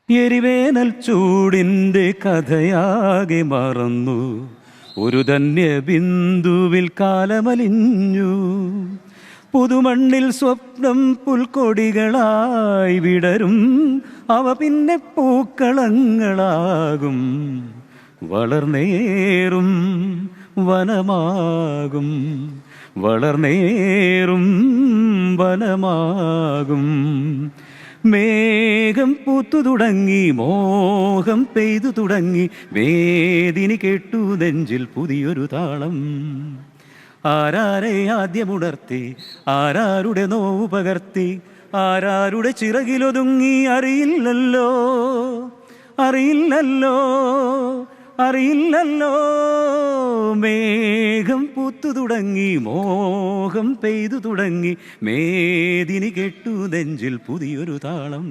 എരിവേനൽ ചൂടിൻ്റെ കഥയാകെ മറന്നു, ഒരു ധന്യ ബിന്ദുവിൽ കാലമലിഞ്ഞു. പുതുമണ്ണിൽ സ്വപ്നം പുൽക്കൊടികളായി വിടരും, അവ പിന്നെ പൂക്കളങ്ങളാകും. വളർന്നേറും വനമാകും, വളർന്നേറും വനമാകും. മേഘം പൂത്തു തുടങ്ങി, മോഹം പെയ്തു തുടങ്ങി, വേദിനി കേട്ടു നെഞ്ചിൽ പുതിയൊരു താളം. ആരാരെ ആദ്യമുണർത്തി, ആരാരുടെ നോവ് പകർത്തി, ആരാരുടെ ചിറകിലൊതുങ്ങി അറിയില്ലല്ലോ, അറിയില്ലല്ലോ, അറിയില്ലല്ലോ. മേഘം പൂത്തു തുടങ്ങി, മോഹം പെയ്തു തുടങ്ങി, മേദിനി കേട്ടു നെഞ്ചിൽ പുതിയൊരു താളം.